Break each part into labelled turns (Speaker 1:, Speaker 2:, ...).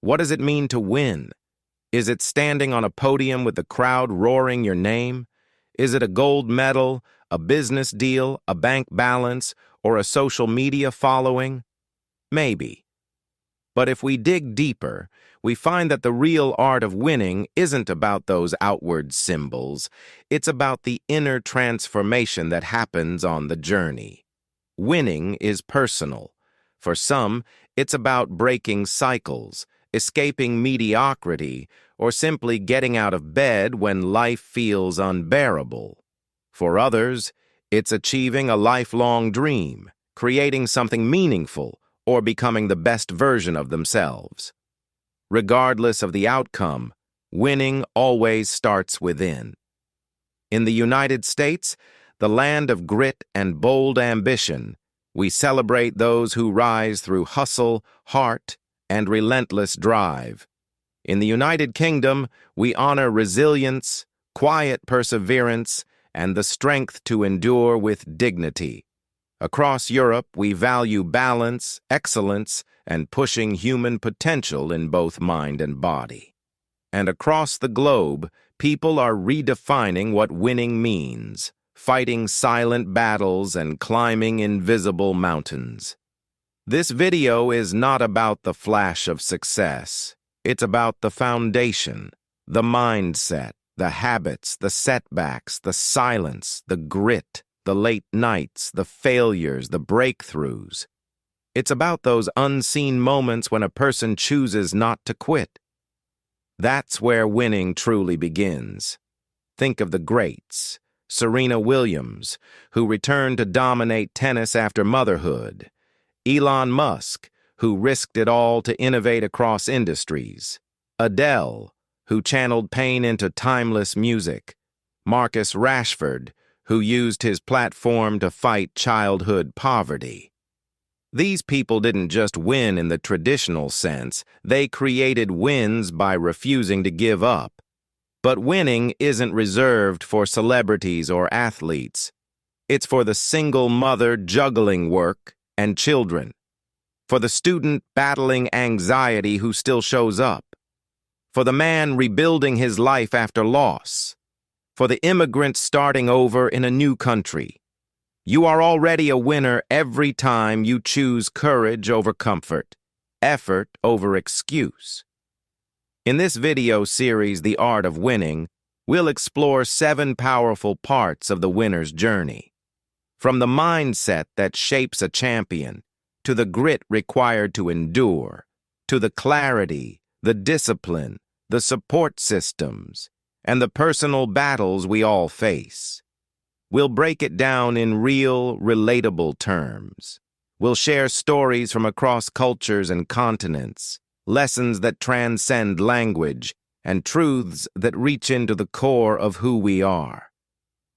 Speaker 1: What does it mean to win? Is it standing on a podium with the crowd roaring your name? Is it a gold medal, a business deal, a bank balance, or a social media following? Maybe. But if we dig deeper, we find that the real art of winning isn't about those outward symbols. It's about the inner transformation that happens on the journey. Winning is personal. For some, it's about breaking cycles, escaping mediocrity, or simply getting out of bed when life feels unbearable. For others, it's achieving a lifelong dream, creating something meaningful, or becoming the best version of themselves. Regardless of the outcome, winning always starts within. In the United States, the land of grit and bold ambition, we celebrate those who rise through hustle, heart, and relentless drive. In the United Kingdom, we honor resilience, quiet perseverance, and the strength to endure with dignity. Across Europe, we value balance, excellence, and pushing human potential in both mind and body. And across the globe, people are redefining what winning means, fighting silent battles and climbing invisible mountains. This video is not about the flash of success. It's about the foundation, the mindset, the habits, the setbacks, the silence, the grit, the late nights, the failures, the breakthroughs. It's about those unseen moments when a person chooses not to quit. That's where winning truly begins. Think of the greats. Serena Williams, who returned to dominate tennis after motherhood. Elon Musk, who risked it all to innovate across industries. Adele, who channeled pain into timeless music. Marcus Rashford, who used his platform to fight childhood poverty. These people didn't just win in the traditional sense, they created wins by refusing to give up. But winning isn't reserved for celebrities or athletes. It's for the single mother juggling work and children, for the student battling anxiety who still shows up, for the man rebuilding his life after loss, for the immigrant starting over in a new country. You are already a winner every time you choose courage over comfort, effort over excuse. In this video series, The Art of Winning, we'll explore 7 powerful parts of the winner's journey. From the mindset that shapes a champion, to the grit required to endure, to the clarity, the discipline, the support systems, and the personal battles we all face. We'll break it down in real, relatable terms. We'll share stories from across cultures and continents, lessons that transcend language, and truths that reach into the core of who we are.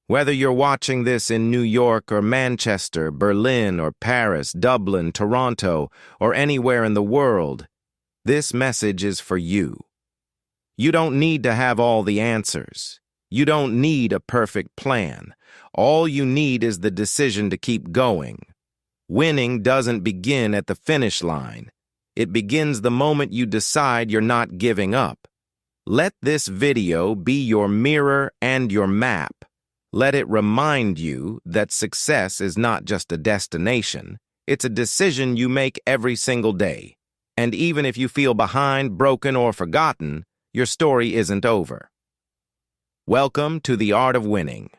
Speaker 1: Whether you're watching this in New York or Manchester, Berlin or Paris, Dublin, Toronto, or anywhere in the world, this message is for you. You don't need to have all the answers. You don't need a perfect plan. All you need is the decision to keep going. Winning doesn't begin at the finish line. It begins the moment you decide you're not giving up. Let this video be your mirror and your map. Let it remind you that success is not just a destination. It's a decision you make every single day. And even if you feel behind, broken, or forgotten, your story isn't over. Welcome to The Art of Winning.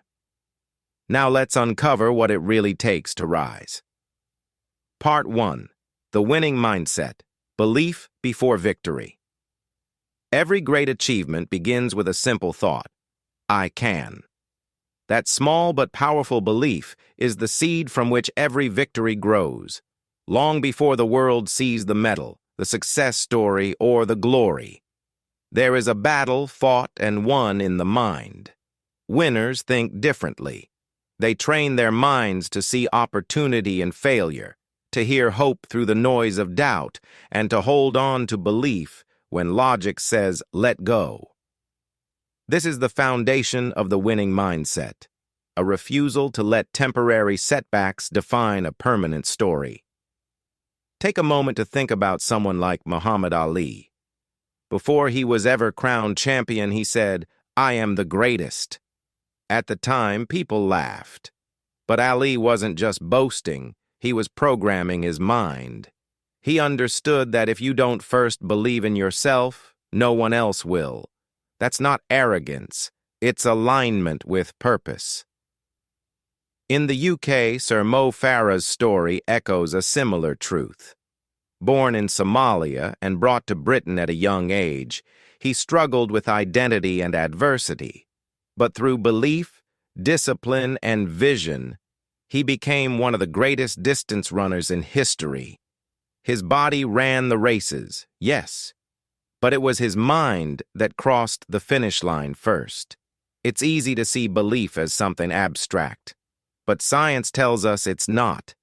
Speaker 1: Now let's uncover what it really takes to rise. Part 1. The Winning Mindset. Belief before victory. Every great achievement begins with a simple thought: I can. That small but powerful belief is the seed from which every victory grows, long before the world sees the medal, the success story, or the glory. There is a battle fought and won in the mind. Winners think differently. They train their minds to see opportunity in failure, to hear hope through the noise of doubt, and to hold on to belief when logic says, let go. This is the foundation of the winning mindset, a refusal to let temporary setbacks define a permanent story. Take a moment to think about someone like Muhammad Ali. Before he was ever crowned champion, he said, "I am the greatest." At the time, people laughed. But Ali wasn't just boasting, he was programming his mind. He understood that if you don't first believe in yourself, no one else will. That's not arrogance, it's alignment with purpose. In the UK, Sir Mo Farah's story echoes a similar truth. Born in Somalia and brought to Britain at a young age, he struggled with identity and adversity. But through belief, discipline, and vision, he became one of the greatest distance runners in history. His body ran the races, yes, but it was his mind that crossed the finish line first. It's easy to see belief as something abstract, but science tells us it's not.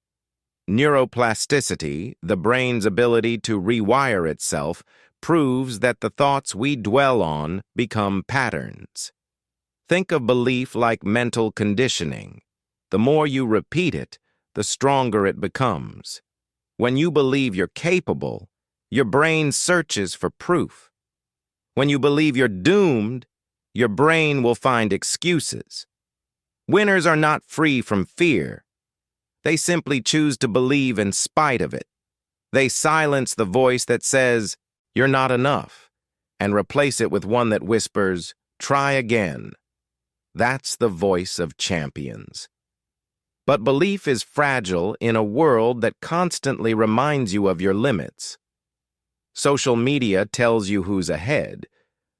Speaker 1: Neuroplasticity, the brain's ability to rewire itself, proves that the thoughts we dwell on become patterns. Think of belief like mental conditioning. The more you repeat it, the stronger it becomes. When you believe you're capable, your brain searches for proof. When you believe you're doomed, your brain will find excuses. Winners are not free from fear. They simply choose to believe in spite of it. They silence the voice that says, "You're not enough," and replace it with one that whispers, "Try again." That's the voice of champions. But belief is fragile in a world that constantly reminds you of your limits. Social media tells you who's ahead.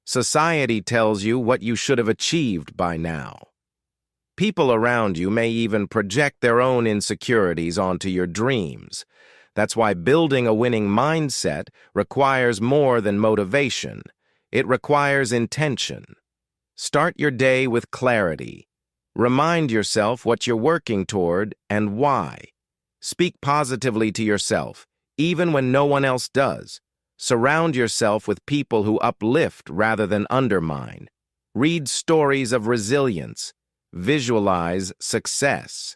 Speaker 1: Society tells you what you should have achieved by now. People around you may even project their own insecurities onto your dreams. That's why building a winning mindset requires more than motivation. It requires intention. Start your day with clarity. Remind yourself what you're working toward and why. Speak positively to yourself, even when no one else does. Surround yourself with people who uplift rather than undermine. Read stories of resilience. Visualize success.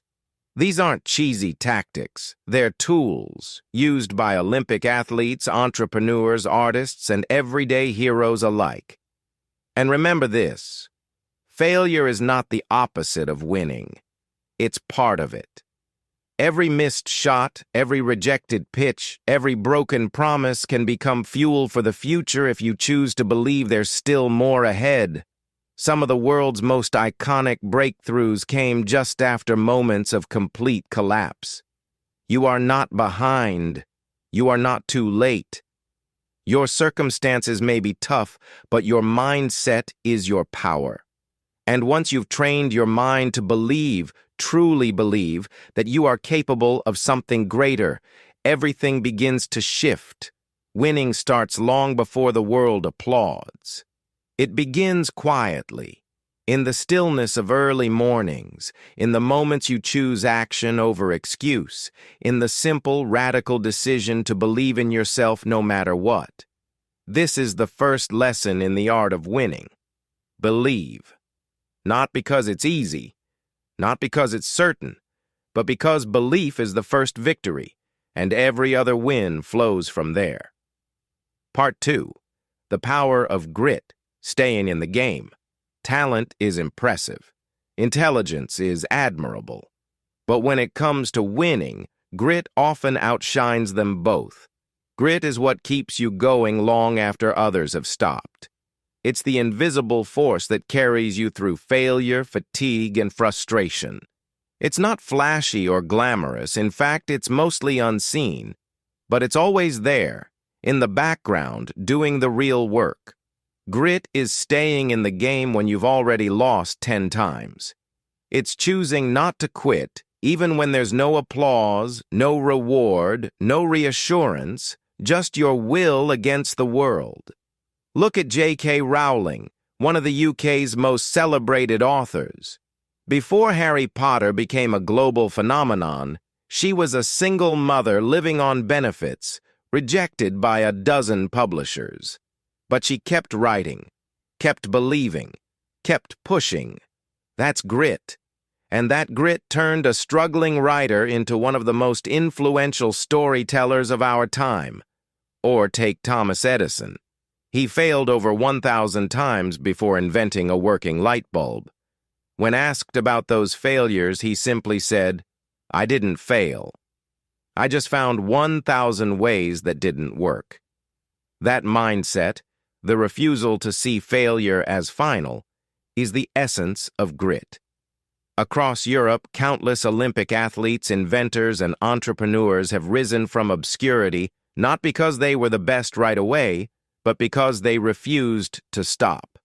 Speaker 1: These aren't cheesy tactics. They're tools used by Olympic athletes, entrepreneurs, artists, and everyday heroes alike. And remember this. Failure is not the opposite of winning. It's part of it. Every missed shot, every rejected pitch, every broken promise can become fuel for the future if you choose to believe there's still more ahead. Some of the world's most iconic breakthroughs came just after moments of complete collapse. You are not behind. You are not too late. Your circumstances may be tough, but your mindset is your power. And once you've trained your mind to believe, truly believe, that you are capable of something greater, everything begins to shift. Winning starts long before the world applauds. It begins quietly, in the stillness of early mornings, in the moments you choose action over excuse, in the simple, radical decision to believe in yourself no matter what. This is the first lesson in the art of winning. Believe. Not because it's easy, not because it's certain, but because belief is the first victory, and every other win flows from there. Part 2. The power of grit, staying in the game. Talent is impressive. Intelligence is admirable. But when it comes to winning, grit often outshines them both. Grit is what keeps you going long after others have stopped. It's the invisible force that carries you through failure, fatigue, and frustration. It's not flashy or glamorous. In fact, it's mostly unseen. But it's always there, in the background, doing the real work. Grit is staying in the game when you've already lost 10 times. It's choosing not to quit, even when there's no applause, no reward, no reassurance, just your will against the world. Look at J.K. Rowling, one of the UK's most celebrated authors. Before Harry Potter became a global phenomenon, she was a single mother living on benefits, rejected by a dozen publishers. But she kept writing, kept believing, kept pushing. That's grit. And that grit turned a struggling writer into one of the most influential storytellers of our time. Or take Thomas Edison. He failed over 1,000 times before inventing a working light bulb. When asked about those failures, he simply said, "I didn't fail. I just found 1,000 ways that didn't work." That mindset, the refusal to see failure as final, is the essence of grit. Across Europe, countless Olympic athletes, inventors, and entrepreneurs have risen from obscurity not because they were the best right away, but because they refused to stop.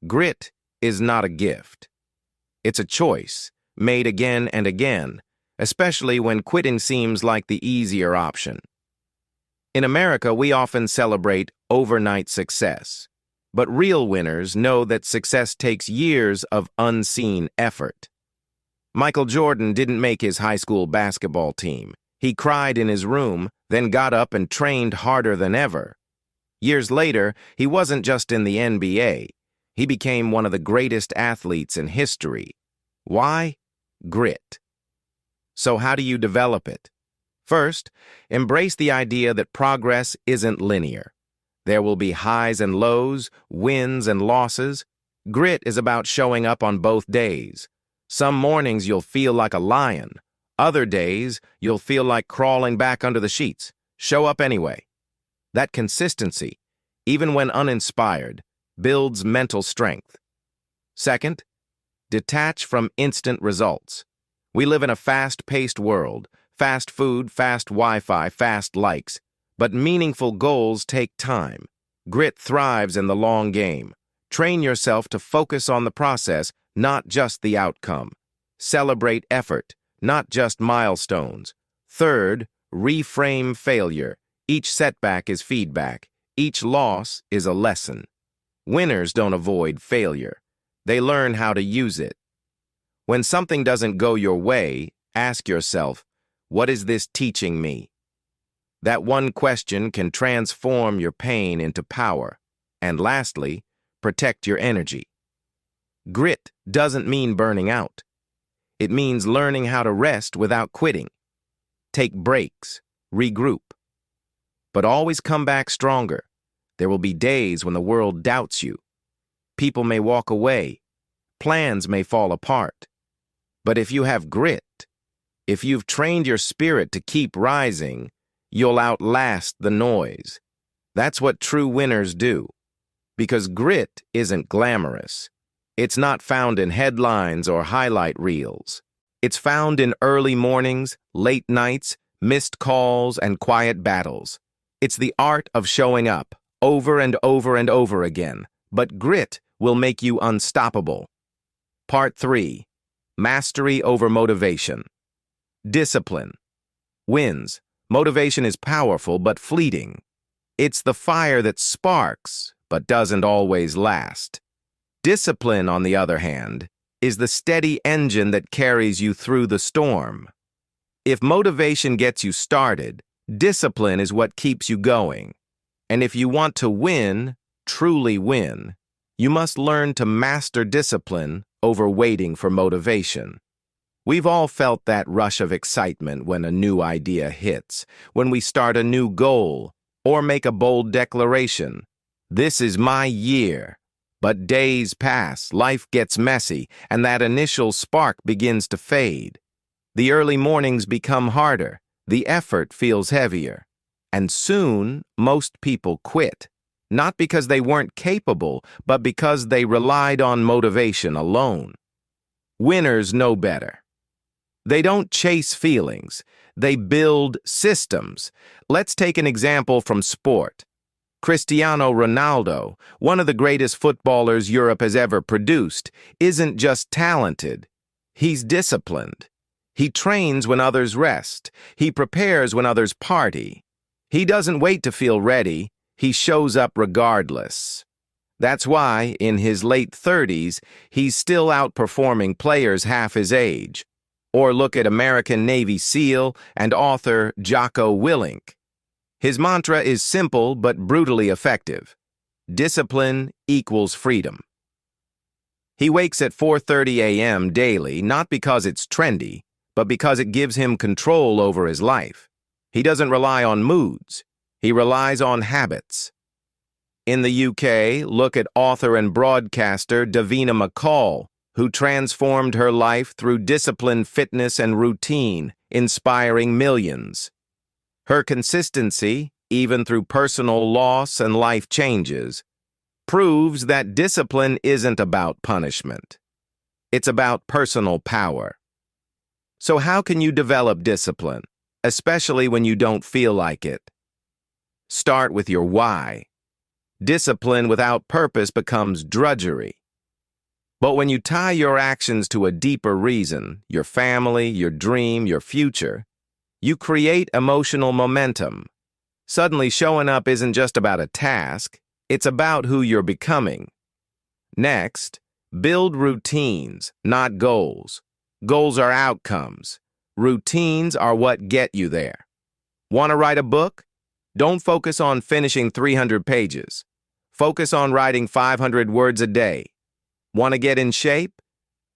Speaker 1: Grit is not a gift. It's a choice, made again and again, especially when quitting seems like the easier option. In America, we often celebrate overnight success, but real winners know that success takes years of unseen effort. Michael Jordan didn't make his high school basketball team. He cried in his room, then got up and trained harder than ever. Years later, he wasn't just in the NBA. He became one of the greatest athletes in history. Why? Grit. So how do you develop it? First, embrace the idea that progress isn't linear. There will be highs and lows, wins and losses. Grit is about showing up on both days. Some mornings you'll feel like a lion. Other days, you'll feel like crawling back under the sheets. Show up anyway. That consistency, even when uninspired, builds mental strength. Second, detach from instant results. We live in a fast-paced world. Fast food, fast Wi-Fi, fast likes. But meaningful goals take time. Grit thrives in the long game. Train yourself to focus on the process, not just the outcome. Celebrate effort, not just milestones. Third, reframe failure. Each setback is feedback. Each loss is a lesson. Winners don't avoid failure. They learn how to use it. When something doesn't go your way, ask yourself, what is this teaching me? That one question can transform your pain into power. And lastly, protect your energy. Grit doesn't mean burning out. It means learning how to rest without quitting. Take breaks, regroup. But always come back stronger. There will be days when the world doubts you. People may walk away. Plans may fall apart. But if you have grit, if you've trained your spirit to keep rising, you'll outlast the noise. That's what true winners do. Because grit isn't glamorous. It's not found in headlines or highlight reels. It's found in early mornings, late nights, missed calls, and quiet battles. It's the art of showing up, over and over and over again. But grit will make you unstoppable. Part 3. Mastery over motivation. Discipline. Wins. Motivation is powerful but fleeting. It's the fire that sparks but doesn't always last. Discipline, on the other hand, is the steady engine that carries you through the storm. If motivation gets you started, discipline is what keeps you going. And if you want to win, truly win, you must learn to master discipline over waiting for motivation. We've all felt that rush of excitement when a new idea hits, when we start a new goal, or make a bold declaration. This is my year. But days pass, life gets messy, and that initial spark begins to fade. The early mornings become harder, the effort feels heavier. And soon, most people quit. Not because they weren't capable, but because they relied on motivation alone. Winners know better. They don't chase feelings. They build systems. Let's take an example from sport. Cristiano Ronaldo, one of the greatest footballers Europe has ever produced, isn't just talented. He's disciplined. He trains when others rest. He prepares when others party. He doesn't wait to feel ready. He shows up regardless. That's why, in his late 30s, he's still outperforming players half his age. Or look at American Navy SEAL and author Jocko Willink. His mantra is simple but brutally effective. Discipline equals freedom. He wakes at 4:30 a.m. daily, not because it's trendy, but because it gives him control over his life. He doesn't rely on moods. He relies on habits. In the UK, look at author and broadcaster Davina McCall, who transformed her life through discipline, fitness, and routine, inspiring millions. Her consistency, even through personal loss and life changes, proves that discipline isn't about punishment. It's about personal power. So how can you develop discipline, especially when you don't feel like it? Start with your why. Discipline without purpose becomes drudgery. But when you tie your actions to a deeper reason, your family, your dream, your future, you create emotional momentum. Suddenly, showing up isn't just about a task, it's about who you're becoming. Next, build routines, not goals. Goals are outcomes. Routines are what get you there. Want to write a book? Don't focus on finishing 300 pages. Focus on writing 500 words a day. Want to get in shape?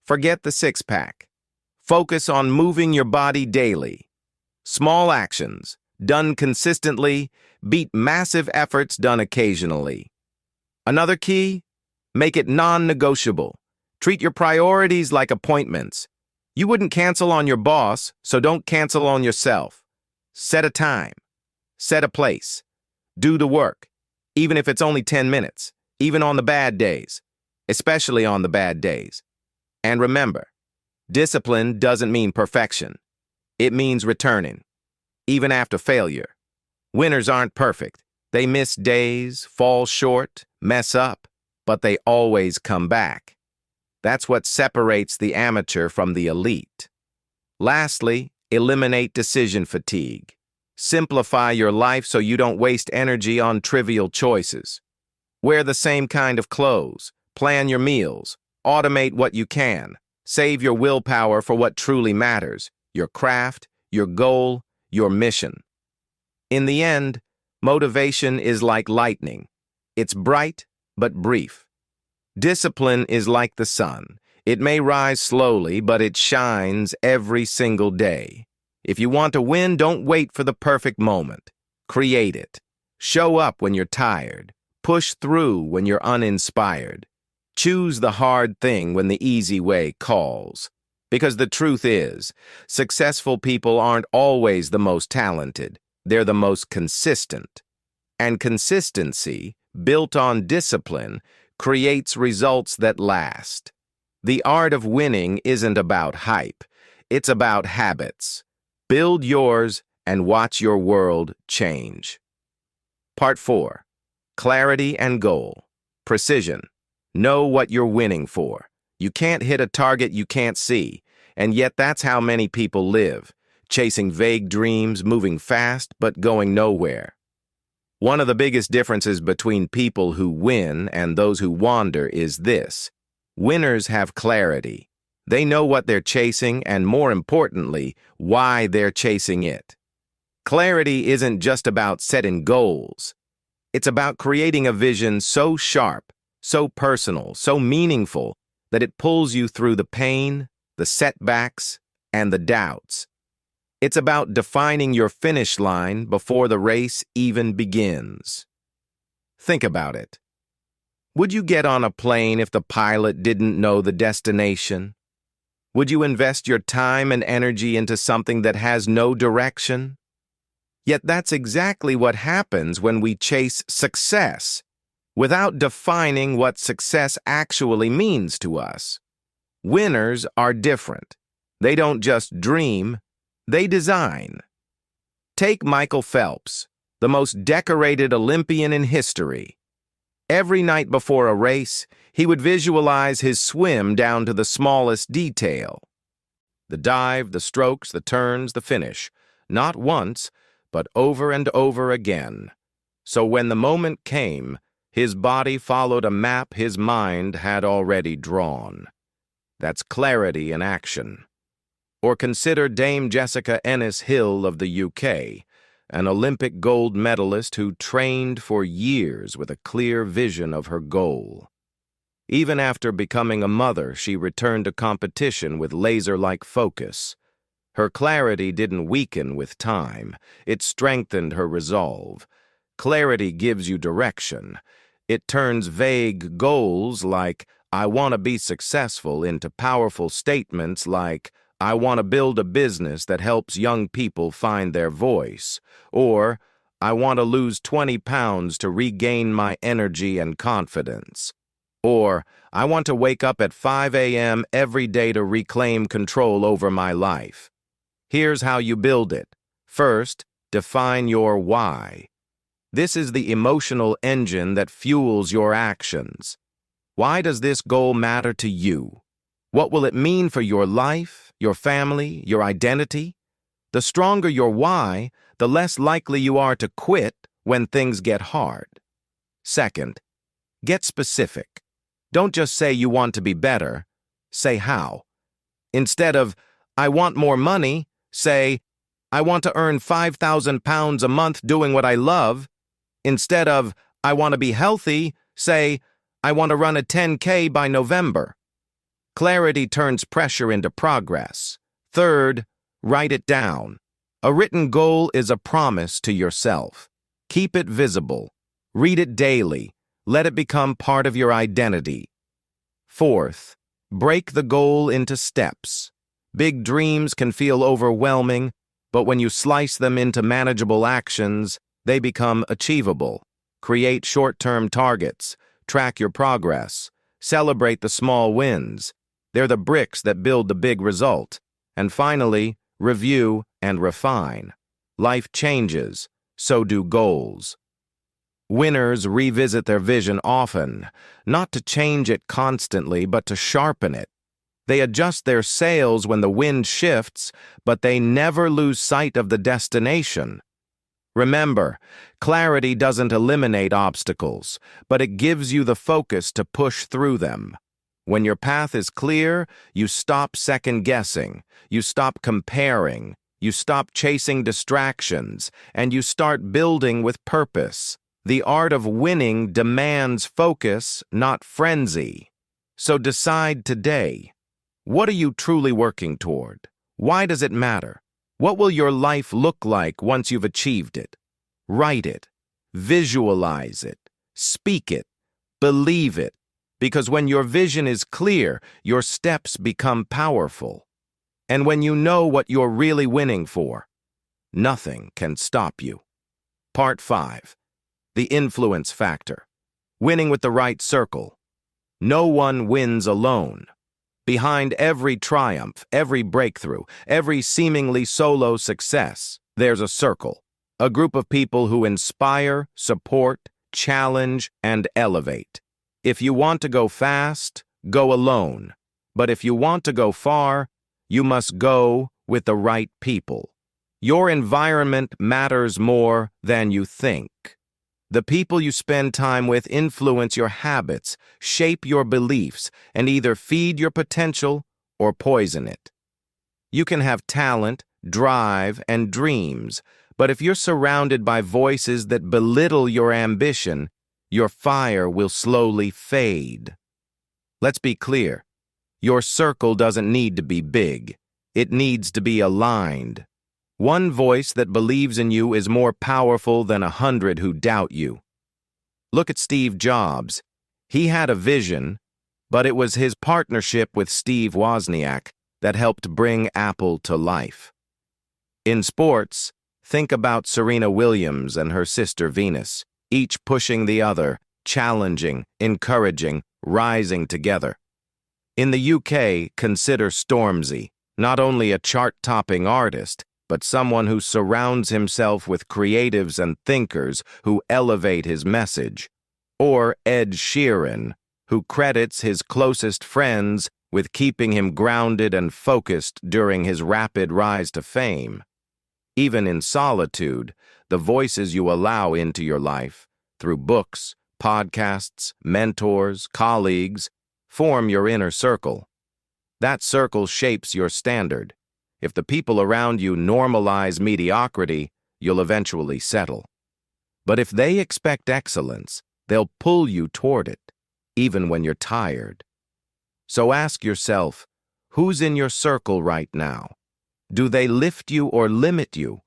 Speaker 1: Forget the six-pack. Focus on moving your body daily. Small actions, done consistently, beat massive efforts done occasionally. Another key? Make it non-negotiable. Treat your priorities like appointments. You wouldn't cancel on your boss, so don't cancel on yourself. Set a time. Set a place. Do the work, even if it's only 10 minutes, even on the bad days, especially on the bad days. And remember, discipline doesn't mean perfection. It means returning, even after failure. Winners aren't perfect. They miss days, fall short, mess up, but they always come back. That's what separates the amateur from the elite. Lastly, eliminate decision fatigue. Simplify your life so you don't waste energy on trivial choices. Wear the same kind of clothes, plan your meals, automate what you can, save your willpower for what truly matters, your craft, your goal, your mission. In the end, motivation is like lightning. It's bright, but brief. Discipline is like the sun. It may rise slowly, but it shines every single day. If you want to win, don't wait for the perfect moment. Create it. Show up when you're tired. Push through when you're uninspired. Choose the hard thing when the easy way calls. Because the truth is, successful people aren't always the most talented. They're the most consistent. And consistency, built on discipline, creates results that last. The art of winning isn't about hype. It's about habits. Build yours and watch your world change. Part 4. Clarity and goal. Precision. Know what you're winning for. You can't hit a target you can't see, and yet that's how many people live, chasing vague dreams, moving fast, but going nowhere. One of the biggest differences between people who win and those who wander is this. Winners have clarity. They know what they're chasing and, more importantly, why they're chasing it. Clarity isn't just about setting goals. It's about creating a vision so sharp, so personal, so meaningful that it pulls you through the pain, the setbacks, and the doubts. It's about defining your finish line before the race even begins. Think about it. Would you get on a plane if the pilot didn't know the destination? Would you invest your time and energy into something that has no direction? Yet that's exactly what happens when we chase success, without defining what success actually means to us. Winners are different. They don't just dream, they design. Take Michael Phelps, the most decorated Olympian in history. Every night before a race, he would visualize his swim down to the smallest detail. The dive, the strokes, the turns, the finish. Not once, but over and over again. So when the moment came, his body followed a map his mind had already drawn. That's clarity in action. Or consider Dame Jessica Ennis-Hill of the UK, an Olympic gold medalist who trained for years with a clear vision of her goal. Even after becoming a mother, she returned to competition with laser-like focus. Her clarity didn't weaken with time. It strengthened her resolve. Clarity gives you direction. It turns vague goals like, I want to be successful into powerful statements like, I want to build a business that helps young people find their voice, or I want to lose 20 pounds to regain my energy and confidence, or I want to wake up at 5 a.m. every day to reclaim control over my life. Here's how you build it. First, define your why. This is the emotional engine that fuels your actions. Why does this goal matter to you? What will it mean for your life, your family, your identity? The stronger your why, the less likely you are to quit when things get hard. Second, get specific. Don't just say you want to be better, say how. Instead of, I want more money, say, I want to earn 5,000 pounds a month doing what I love. Instead of, I want to be healthy, say, I want to run a 10K by November. Clarity turns pressure into progress. Third, write it down. A written goal is a promise to yourself. Keep it visible. Read it daily. Let it become part of your identity. Fourth, break the goal into steps. Big dreams can feel overwhelming, but when you slice them into manageable actions, they become achievable. Create short-term targets. Track your progress. Celebrate the small wins. They're the bricks that build the big result. And finally, review and refine. Life changes, so do goals. Winners revisit their vision often, not to change it constantly, but to sharpen it. They adjust their sails when the wind shifts, but they never lose sight of the destination. Remember, clarity doesn't eliminate obstacles, but it gives you the focus to push through them. When your path is clear, you stop second-guessing, you stop comparing, you stop chasing distractions, and you start building with purpose. The art of winning demands focus, not frenzy. So decide today. What are you truly working toward? Why does it matter? What will your life look like once you've achieved it? Write it, visualize it, speak it, believe it, because when your vision is clear, your steps become powerful. And when you know what you're really winning for, nothing can stop you. Part 5. The influence factor. Winning with the right circle. No one wins alone. Behind every triumph, every breakthrough, every seemingly solo success, there's a circle. A group of people who inspire, support, challenge, and elevate. If you want to go fast, go alone. But if you want to go far, you must go with the right people. Your environment matters more than you think. The people you spend time with influence your habits, shape your beliefs, and either feed your potential or poison it. You can have talent, drive, and dreams, but if you're surrounded by voices that belittle your ambition, your fire will slowly fade. Let's be clear. Your circle doesn't need to be big. It needs to be aligned. One voice that believes in you is more powerful than 100 who doubt you. Look at Steve Jobs. He had a vision, but it was his partnership with Steve Wozniak that helped bring Apple to life. In sports, think about Serena Williams and her sister Venus, each pushing the other, challenging, encouraging, rising together. In the UK, consider Stormzy, not only a chart-topping artist, but someone who surrounds himself with creatives and thinkers who elevate his message. Or Ed Sheeran, who credits his closest friends with keeping him grounded and focused during his rapid rise to fame. Even in solitude, the voices you allow into your life, through books, podcasts, mentors, colleagues, form your inner circle. That circle shapes your standard. If the people around you normalize mediocrity, you'll eventually settle. But if they expect excellence, they'll pull you toward it, even when you're tired. So ask yourself, who's in your circle right now? Do they lift you or limit you?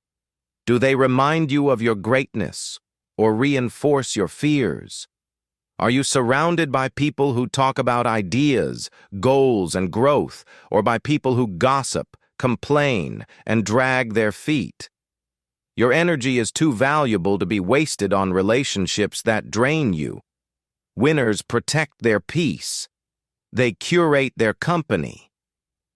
Speaker 1: Do they remind you of your greatness or reinforce your fears? Are you surrounded by people who talk about ideas, goals, and growth, or by people who gossip, complain, and drag their feet? Your energy is too valuable to be wasted on relationships that drain you. Winners protect their peace. They curate their company.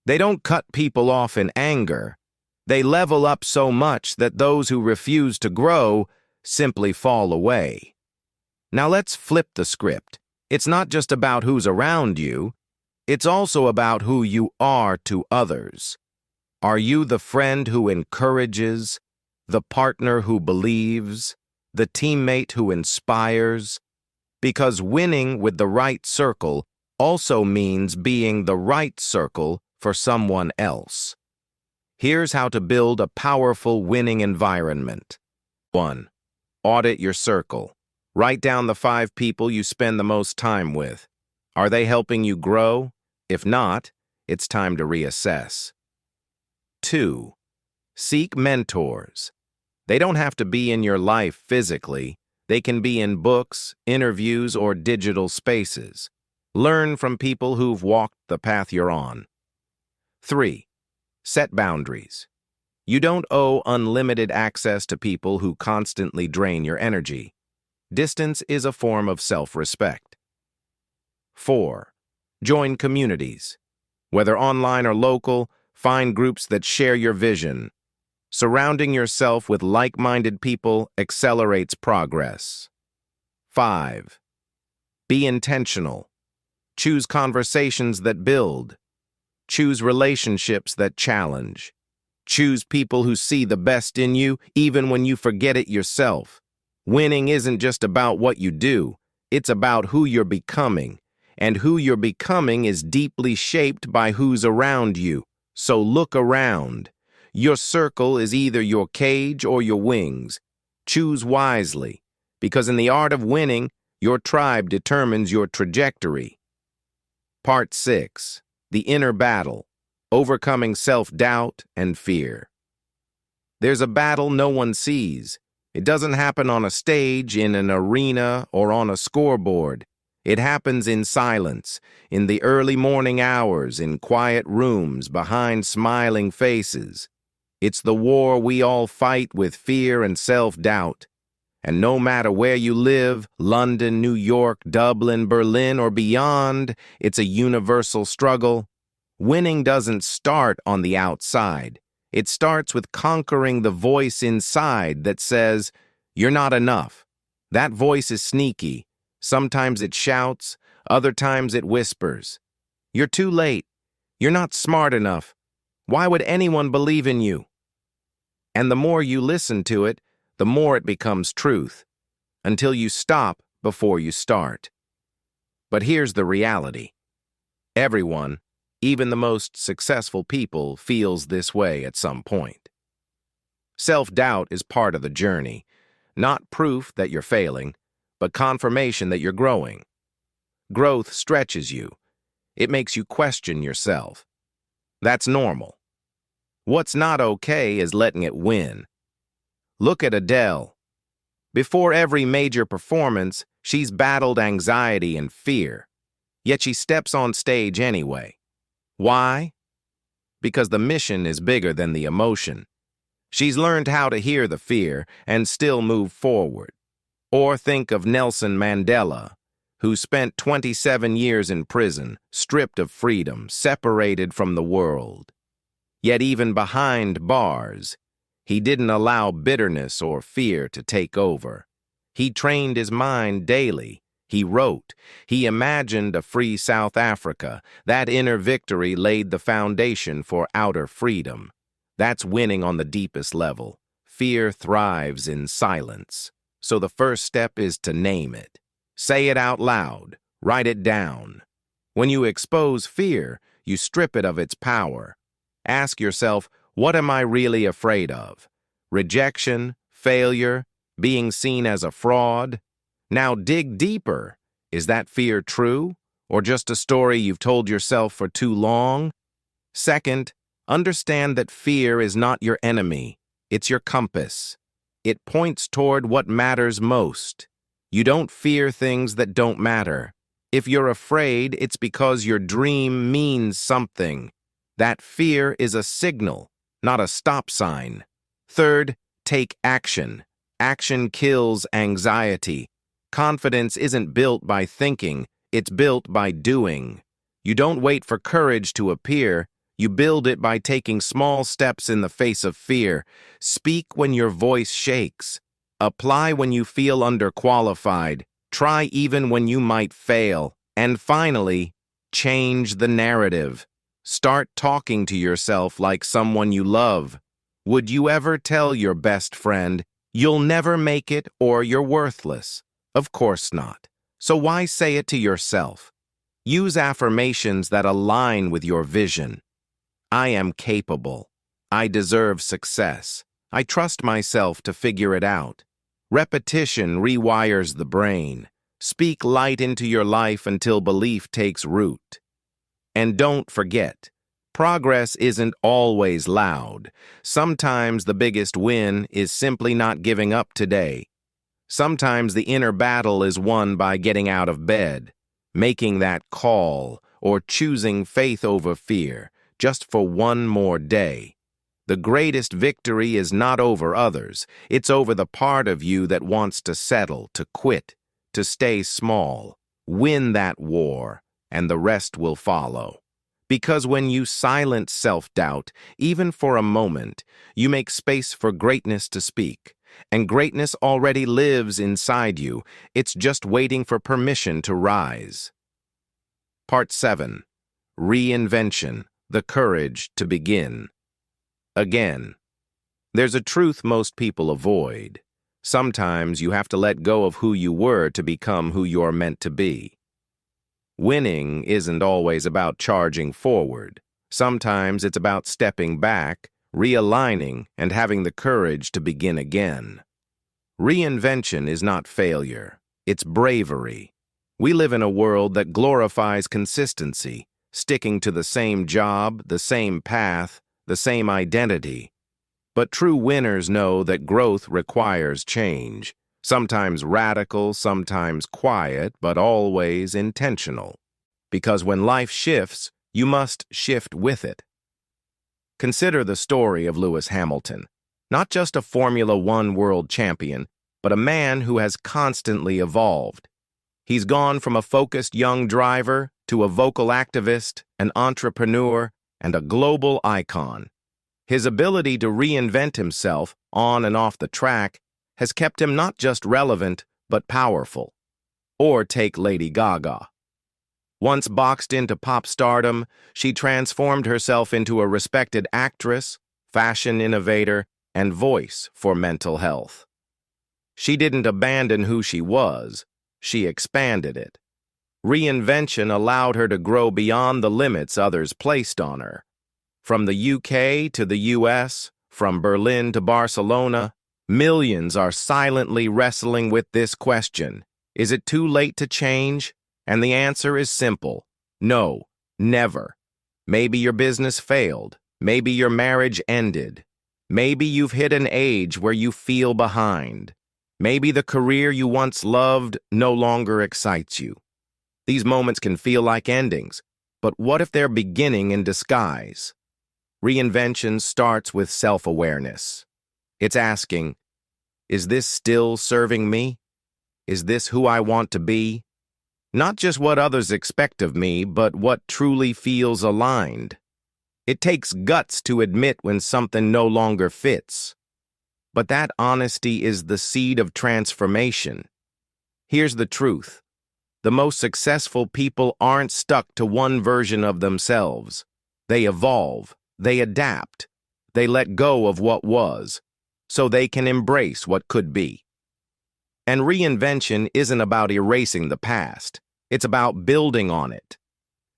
Speaker 1: They don't cut people off in anger. They level up so much that those who refuse to grow simply fall away. Now let's flip the script. It's not just about who's around you. It's also about who you are to others. Are you the friend who encourages, the partner who believes, the teammate who inspires? Because winning with the right circle also means being the right circle for someone else. Here's how to build a powerful winning environment. 1. Audit your circle. Write down the 5 people you spend the most time with. Are they helping you grow? If not, it's time to reassess. 2. Seek mentors. They don't have to be in your life physically. They can be in books, interviews, or digital spaces. Learn from people who've walked the path you're on. 3. Set boundaries. You don't owe unlimited access to people who constantly drain your energy. Distance is a form of self-respect. 4. Join communities. Whether online or local, find groups that share your vision. Surrounding yourself with like-minded people accelerates progress. 5. Be intentional. Choose conversations that build. Choose relationships that challenge. Choose people who see the best in you, even when you forget it yourself. Winning isn't just about what you do, it's about who you're becoming. And who you're becoming is deeply shaped by who's around you. So look around. Your circle is either your cage or your wings. Choose wisely, because in the art of winning, your tribe determines your trajectory. Part 6. The Inner Battle. Overcoming self-doubt and fear. There's a battle no one sees. It doesn't happen on a stage, in an arena, or on a scoreboard. It happens in silence, in the early morning hours, in quiet rooms, behind smiling faces. It's the war we all fight with fear and self-doubt. And no matter where you live, London, New York, Dublin, Berlin, or beyond, it's a universal struggle. Winning doesn't start on the outside. It starts with conquering the voice inside that says, "You're not enough." That voice is sneaky. Sometimes it shouts, other times it whispers. "You're too late. You're not smart enough. Why would anyone believe in you?" And the more you listen to it, the more it becomes truth, until you stop before you start. But here's the reality. Everyone, even the most successful people, feels this way at some point. Self-doubt is part of the journey, not proof that you're failing, but confirmation that you're growing. Growth stretches you. It makes you question yourself. That's normal. What's not okay is letting it win. Look at Adele. Before every major performance, she's battled anxiety and fear. Yet she steps on stage anyway. Why? Because the mission is bigger than the emotion. She's learned how to hear the fear and still move forward. Or think of Nelson Mandela, who spent 27 years in prison, stripped of freedom, separated from the world. Yet even behind bars, he didn't allow bitterness or fear to take over. He trained his mind daily. He wrote. He imagined a free South Africa. That inner victory laid the foundation for outer freedom. That's winning on the deepest level. Fear thrives in silence. So the first step is to name it. Say it out loud. Write it down. When you expose fear, you strip it of its power. Ask yourself, what am I really afraid of? Rejection, failure, being seen as a fraud? Now dig deeper. Is that fear true, or just a story you've told yourself for too long? Second, understand that fear is not your enemy. It's your compass. It points toward what matters most. You don't fear things that don't matter. If you're afraid, it's because your dream means something. That fear is a signal, not a stop sign. Third, take action. Action kills anxiety. Confidence isn't built by thinking, it's built by doing. You don't wait for courage to appear, you build it by taking small steps in the face of fear. Speak when your voice shakes. Apply when you feel underqualified. Try even when you might fail. And finally, change the narrative. Start talking to yourself like someone you love. Would you ever tell your best friend, "You'll never make it" or "You're worthless"? Of course not. So why say it to yourself? Use affirmations that align with your vision. I am capable. I deserve success. I trust myself to figure it out. Repetition rewires the brain. Speak light into your life until belief takes root. And don't forget, progress isn't always loud. Sometimes the biggest win is simply not giving up today. Sometimes the inner battle is won by getting out of bed, making that call, or choosing faith over fear, just for one more day. The greatest victory is not over others. It's over the part of you that wants to settle, to quit, to stay small. Win that war, and the rest will follow. Because when you silence self-doubt, even for a moment, you make space for greatness to speak. And greatness already lives inside you. It's just waiting for permission to rise. Part 7. Reinvention, the courage to begin. Again, there's a truth most people avoid. Sometimes you have to let go of who you were to become who you're meant to be. Winning isn't always about charging forward. Sometimes it's about stepping back, realigning, and having the courage to begin again. Reinvention is not failure. It's bravery. We live in a world that glorifies consistency, sticking to the same job, the same path, the same identity. But true winners know that growth requires change, sometimes radical, sometimes quiet, but always intentional. Because when life shifts, you must shift with it. Consider the story of Lewis Hamilton, not just a Formula One world champion, but a man who has constantly evolved. He's gone from a focused young driver to a vocal activist, an entrepreneur, and a global icon. His ability to reinvent himself on and off the track has kept him not just relevant, but powerful. Or take Lady Gaga. Once boxed into pop stardom, she transformed herself into a respected actress, fashion innovator, and voice for mental health. She didn't abandon who she was, she expanded it. Reinvention allowed her to grow beyond the limits others placed on her. From the UK to the US, from Berlin to Barcelona, millions are silently wrestling with this question. Is it too late to change? And the answer is simple. No, never. Maybe your business failed. Maybe your marriage ended. Maybe you've hit an age where you feel behind. Maybe the career you once loved no longer excites you. These moments can feel like endings, but what if they're beginning in disguise? Reinvention starts with self-awareness. It's asking, is this still serving me? Is this who I want to be? Not just what others expect of me, but what truly feels aligned. It takes guts to admit when something no longer fits. But that honesty is the seed of transformation. Here's the truth. The most successful people aren't stuck to one version of themselves. They evolve, they adapt, they let go of what was, so they can embrace what could be. And reinvention isn't about erasing the past. It's about building on it.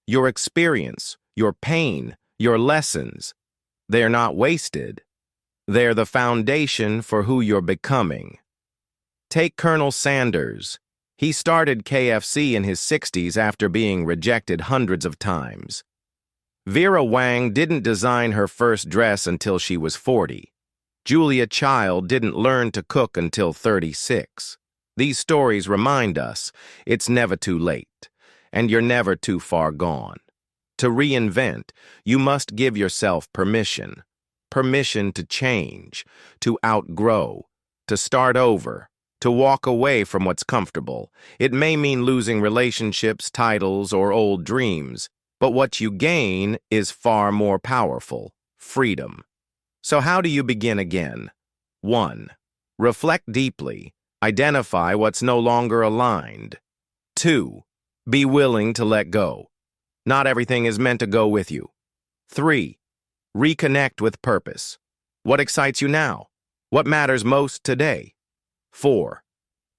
Speaker 1: Your experience, your pain, your lessons, they're not wasted. They're the foundation for who you're becoming. Take Colonel Sanders. He started KFC in his 60s after being rejected hundreds of times. Vera Wang didn't design her first dress until she was 40. Julia Child didn't learn to cook until 36. These stories remind us it's never too late, and you're never too far gone. To reinvent, you must give yourself permission. Permission to change, to outgrow, to start over, to walk away from what's comfortable. It may mean losing relationships, titles, or old dreams, but what you gain is far more powerful: freedom. So how do you begin again? 1. Reflect deeply. Identify what's no longer aligned. 2. Be willing to let go. Not everything is meant to go with you. 3. Reconnect with purpose. What excites you now? What matters most today? 4.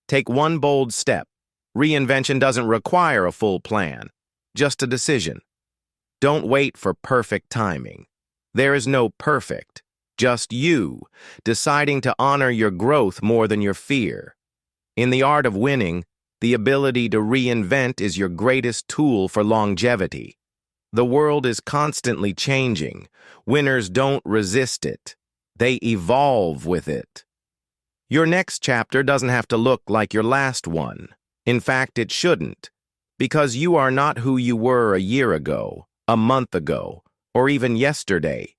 Speaker 1: Take one bold step. Reinvention doesn't require a full plan, just a decision. Don't wait for perfect timing. There is no perfect, just you, deciding to honor your growth more than your fear. In the art of winning, the ability to reinvent is your greatest tool for longevity. The world is constantly changing. Winners don't resist it. They evolve with it. Your next chapter doesn't have to look like your last one. In fact, it shouldn't, because you are not who you were a year ago, a month ago, or even yesterday.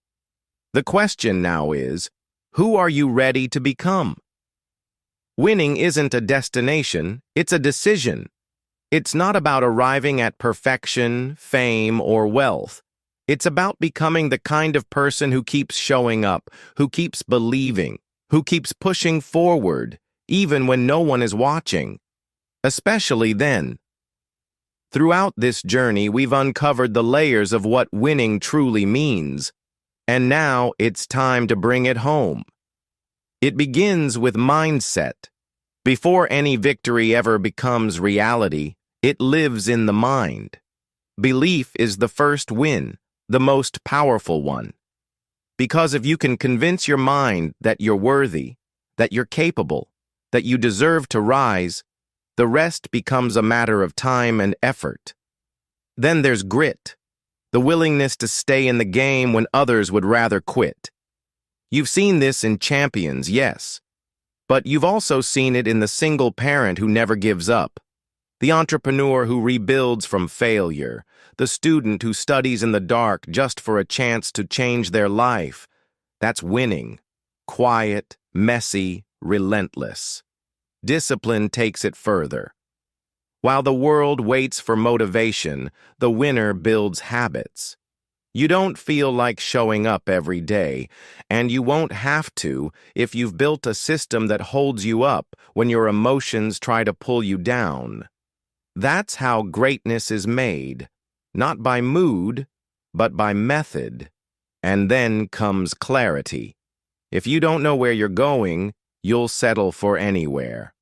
Speaker 1: The question now is, who are you ready to become? Winning isn't a destination, it's a decision. It's not about arriving at perfection, fame, or wealth. It's about becoming the kind of person who keeps showing up, who keeps believing, who keeps pushing forward, even when no one is watching. Especially then. Throughout this journey, we've uncovered the layers of what winning truly means, and now it's time to bring it home. It begins with mindset. Before any victory ever becomes reality, it lives in the mind. Belief is the first win, the most powerful one. Because if you can convince your mind that you're worthy, that you're capable, that you deserve to rise, the rest becomes a matter of time and effort. Then there's grit, the willingness to stay in the game when others would rather quit. You've seen this in champions, yes, but you've also seen it in the single parent who never gives up, the entrepreneur who rebuilds from failure, the student who studies in the dark just for a chance to change their life. That's winning. Quiet, messy, relentless. Discipline takes it further. While the world waits for motivation, the winner builds habits. You don't feel like showing up every day, and you won't have to if you've built a system that holds you up when your emotions try to pull you down. That's how greatness is made, not by mood, but by method. And then comes clarity. If you don't know where you're going, you'll settle for anywhere.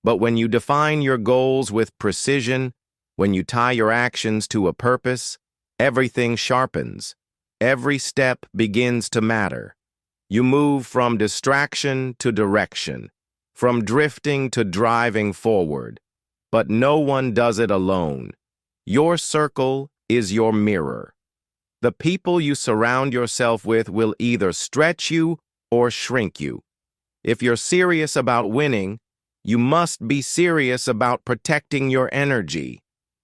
Speaker 1: But when you define your goals with precision, when you tie your actions to a purpose, everything sharpens. Every step begins to matter. You move from distraction to direction, from drifting to driving forward. But no one does it alone. Your circle is your mirror. The people you surround yourself with will either stretch you or shrink you. If you're serious about winning, you must be serious about protecting your energy.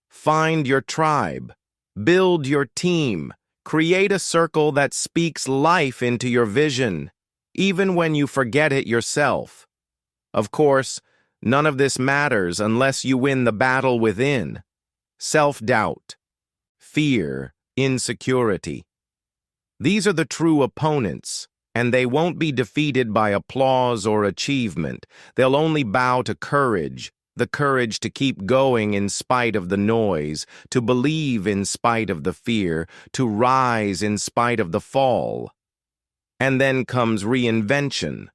Speaker 1: Find your tribe. Build your team. Create a circle that speaks life into your vision, even when you forget it yourself. Of course, none of this matters unless you win the battle within. Self-doubt, fear, insecurity. These are the true opponents, and they won't be defeated by applause or achievement. They'll only bow to courage, the courage to keep going in spite of the noise, to believe in spite of the fear, to rise in spite of the fall. And then comes reinvention,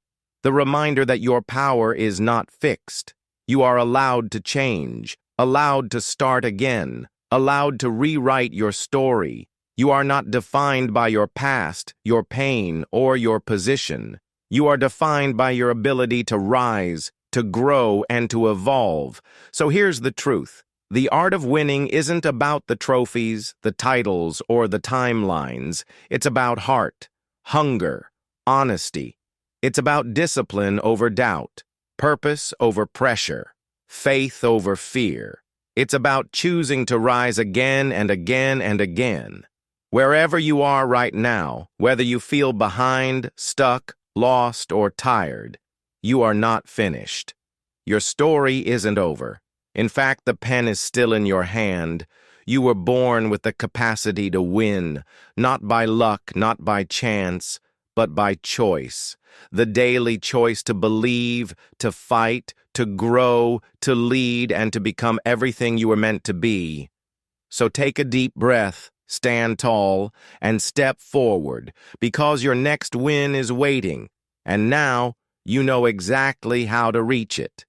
Speaker 1: the reminder that your power is not fixed. You are allowed to change, allowed to start again, allowed to rewrite your story. You are not defined by your past, your pain, or your position. You are defined by your ability to rise, to grow, and to evolve. So here's the truth. The art of winning isn't about the trophies, the titles, or the timelines. It's about heart, hunger, honesty. It's about discipline over doubt, purpose over pressure, faith over fear. It's about choosing to rise again and again and again. Wherever you are right now, whether you feel behind, stuck, lost, or tired, you are not finished. Your story isn't over. In fact, the pen is still in your hand. You were born with the capacity to win, not by luck, not by chance, but by choice. The daily choice to believe, to fight, to grow, to lead, and to become everything you were meant to be. So take a deep breath, stand tall, and step forward, because your next win is waiting, and now you know exactly how to reach it.